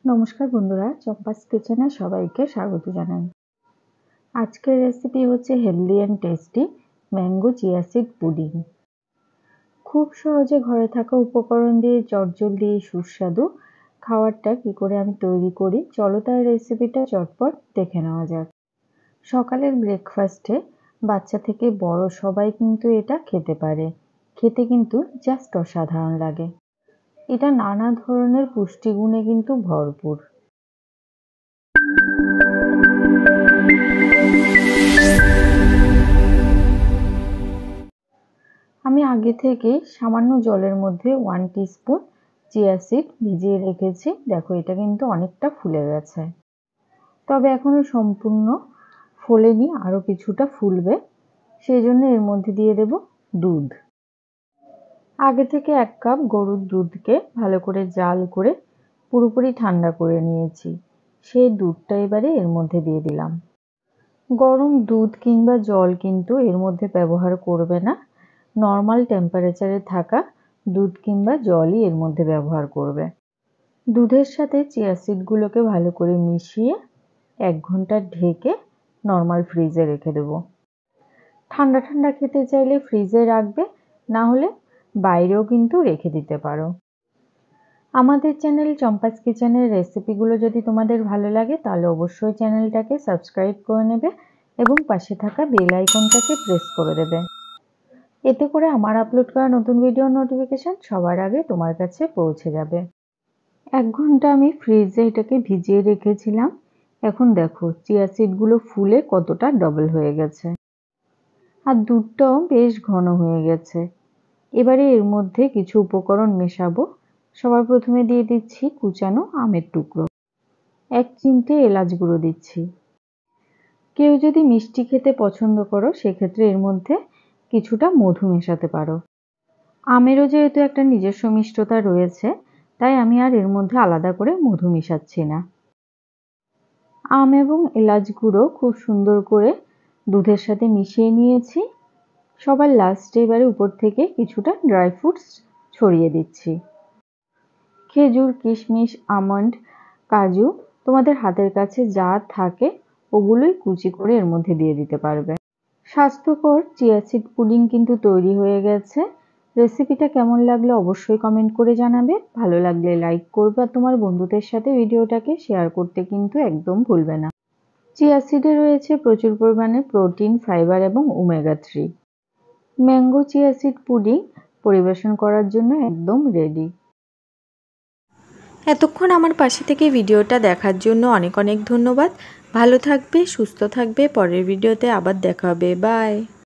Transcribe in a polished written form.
নমস্কার বন্ধুরা, চম্পাস কিচেনে সবাইকে স্বাগত জানাই। আজকের রেসিপি হচ্ছে healthy and tasty mango chia seed pudding. খুব সহজে ঘরে থাকা উপকরণ দিয়ে চটজলদি সুস্বাদু খাবারটা কি করে আমি তৈরি করি, চলো তার রেসিপিটা চটপট দেখে নেওয়া যাক। সকালের ব্রেকফাস্টে বাচ্চা থেকে বড় সবাই কিন্তু এটা খেতে পারে। খেতে কিন্তু জাস্ট অসাধারণ লাগে। এটা নানা ধরনের পুষ্টিগুণে কিন্তু ভরপুর। আমি আগে থেকে সামান্য জলের মধ্যে 1 টিস্পুন চিয়া সিড ভিজিয়ে রেখেছি। দেখো, এটা কিন্তু অনেকটা ফুলে গেছে, তবে এখনো সম্পূর্ণ ফোলেনি, আরও কিছুটা ফুলবে। সেই জন্য এর মধ্যে দিয়ে দেব দুধ। আগে থেকে 1 কাপ গরুর দুধকে ভালো করে জাল করে পুরোপুরি ঠান্ডা করে নিয়েছি। সেই দুধটা এবারে এর মধ্যে দিয়ে দিলাম। গরম দুধ কিংবা জল কিন্তু এর মধ্যে ব্যবহার করবে না, নর্মাল টেম্পারেচারে থাকা দুধ কিংবা জলই এর মধ্যে ব্যবহার করবে। দুধের সাথে চিয়া সিডগুলোকে ভালো করে মিশিয়ে 1 ঘন্টা ঢেকে নর্মাল ফ্রিজে রেখে দেবো। ঠান্ডা ঠান্ডা খেতে চাইলে ফ্রিজে রাখবে, না হলে বাইরেও কিন্তু রেখে দিতে পারো। আমাদের চ্যানেল চম্পাস কিচেনের রেসিপিগুলো যদি তোমাদের ভালো লাগে তাহলে অবশ্যই চ্যানেলটাকে সাবস্ক্রাইব করে নেবে এবং পাশে থাকা বেল আইকনটাকে প্রেস করে দেবে। এতে করে আমার আপলোড করা নতুন ভিডিওর নোটিফিকেশান সবার আগে তোমার কাছে পৌঁছে যাবে। 1 ঘন্টা আমি ফ্রিজে এটাকে ভিজিয়ে রেখেছিলাম। এখন দেখো চিয়া সিডগুলো ফুলে কতটা ডবল হয়ে গেছে, আর দুধটাও বেশ ঘন হয়ে গেছে। এবারে এর মধ্যে কিছু উপকরণ মেশাবো। সবার প্রথমে দিয়ে দিচ্ছি কুচানো আমের টুকরো, 1 চিমটে এলাচ গুঁড়ো দিচ্ছি। কেউ যদি মিষ্টি খেতে পছন্দ করো সেক্ষেত্রে এর মধ্যে কিছুটা মধু মেশাতে পারো। আমেরও যেহেতু একটা নিজস্ব মিষ্টতা রয়েছে, তাই আমি আর এর মধ্যে আলাদা করে মধু মেশাচ্ছি না। আম এবং এলাচ গুঁড়ো খুব সুন্দর করে দুধের সাথে মিশিয়ে নিয়েছি। সবার লাস্টে এবারে উপর থেকে কিছুটা ড্রাই ফ্রুটস ছড়িয়ে দিচ্ছি। খেজুর, কিশমিশ, আমন্ড, কাজু তোমাদের হাতের কাছে যা থাকে ওগুলোই কুচি করে এর মধ্যে দিয়ে দিতে পারবে। স্বাস্থ্যকর চিয়া সিড পুডিং কিন্তু তৈরি হয়ে গেছে। রেসিপিটা কেমন লাগলো অবশ্যই কমেন্ট করে জানাবে। ভালো লাগলে লাইক করবে আর তোমার বন্ধুদের সাথে ভিডিওটাকে শেয়ার করতে কিন্তু একদম ভুলবে না। চিয়া সিডে রয়েছে প্রচুর পরিমাণে প্রোটিন, ফাইবার এবং omega 3। Mango chia seed pudding পরিবেশন করার জন্য একদম রেডি। এতক্ষণ আমার পাশে থেকে ভিডিওটা দেখার জন্য অনেক অনেক ধন্যবাদ। ভালো থাকবে, সুস্থ থাকবে। পরের ভিডিওতে আবার দেখা হবে। বাই।